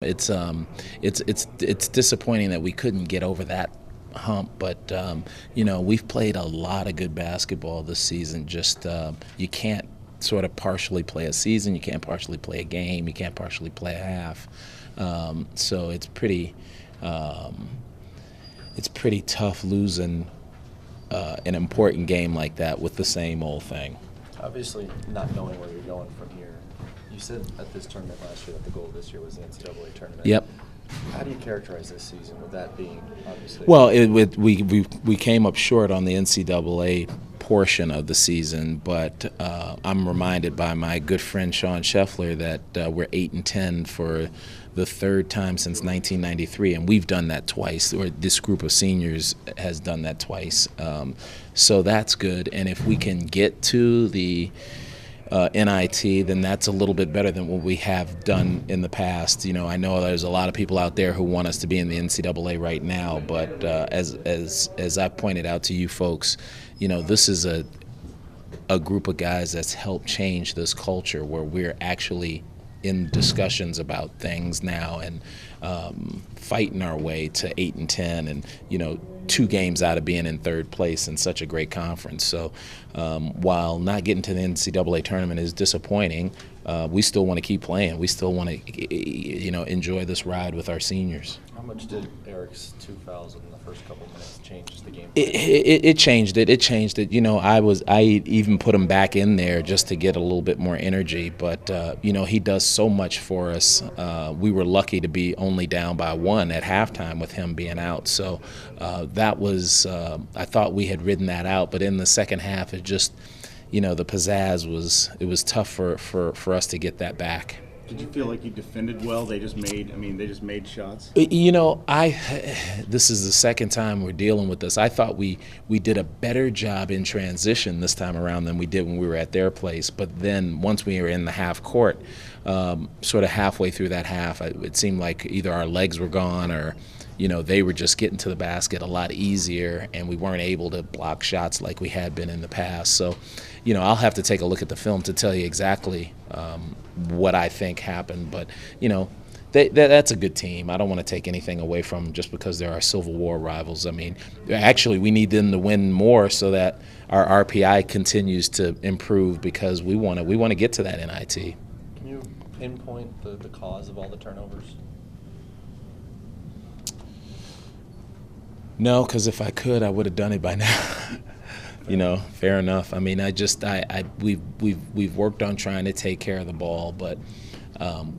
it's disappointing that we couldn't get over that hump, but we've played a lot of good basketball this season. Just you can't sort of partially play a season, you can't partially play a game, you can't partially play a half. So it's pretty tough losing an important game like that with the same old thing. Obviously, not knowing where you're going from here, you said at this tournament last year that the goal this year was the NCAA tournament. Yep. How do you characterize this season with that being obviously? Well, we came up short on the NCAA portion of the season, but I'm reminded by my good friend Sean Scheffler that we're 8-10 for the third time since 1993, and we've done that twice, or this group of seniors has done that twice. So that's good, and if we can get to the NIT, then that's a little bit better than what we have done in the past. I know there's a lot of people out there who want us to be in the NCAA right now, but as I pointed out to you folks, this is a group of guys that's helped change this culture where we're actually in discussions about things now and fighting our way to 8-10 and 2 games out of being in third place in such a great conference. So while not getting to the NCAA tournament is disappointing, we still want to keep playing. We still want to enjoy this ride with our seniors. How much did Eric's 2 fouls in the first couple minutes change the game? It changed it. It changed it. I even put him back in there just to get a little bit more energy. But he does so much for us. We were lucky to be only down by 1 at halftime with him being out. So that was I thought we had ridden that out. But in the second half, it just the pizzazz was tough for us to get that back. Did you feel like you defended well? They just made shots. This is the second time we're dealing with this. I thought we did a better job in transition this time around than we did when we were at their place. But then once we were in the half court, sort of halfway through that half, it seemed like either our legs were gone or they were just getting to the basket a lot easier, and we weren't able to block shots like we had been in the past. So, I'll have to take a look at the film to tell you exactly what I think happened. But, that's a good team. I don't want to take anything away from them just because they're our Civil War rivals. I mean, actually, we need them to win more so that our RPI continues to improve because we want to get to that NIT. Can you pinpoint the cause of all the turnovers? No, because if I could, I would have done it by now. Fair enough. I mean, we've worked on trying to take care of the ball, but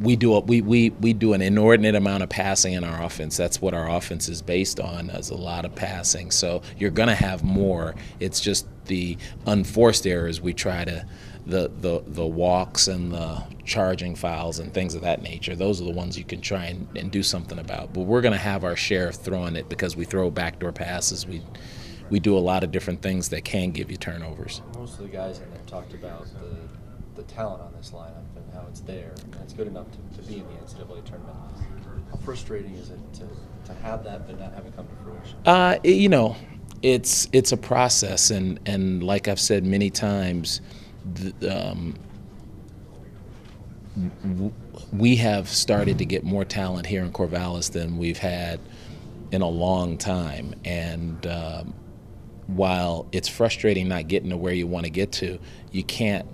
we do an inordinate amount of passing in our offense. That's what our offense is based on, is a lot of passing. So you're going to have more. It's just the unforced errors we try to. The walks and the charging fouls and things of that nature, those are the ones you can try and do something about. But we're going to have our share of throwing it because we throw backdoor passes. We do a lot of different things that can give you turnovers. Most of the guys in there talked about the talent on this lineup and how it's there and it's good enough to be in the NCAA tournament. How frustrating is it to have that but not have it come to fruition? It's a process, and like I've said many times, we have started to get more talent here in Corvallis than we've had in a long time, and while it's frustrating not getting to where you want to get to, you can't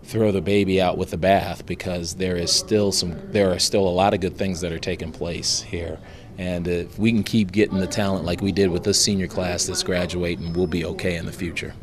throw the baby out with the bath because there are still a lot of good things that are taking place here, and if we can keep getting the talent like we did with this senior class that's graduating, we'll be okay in the future.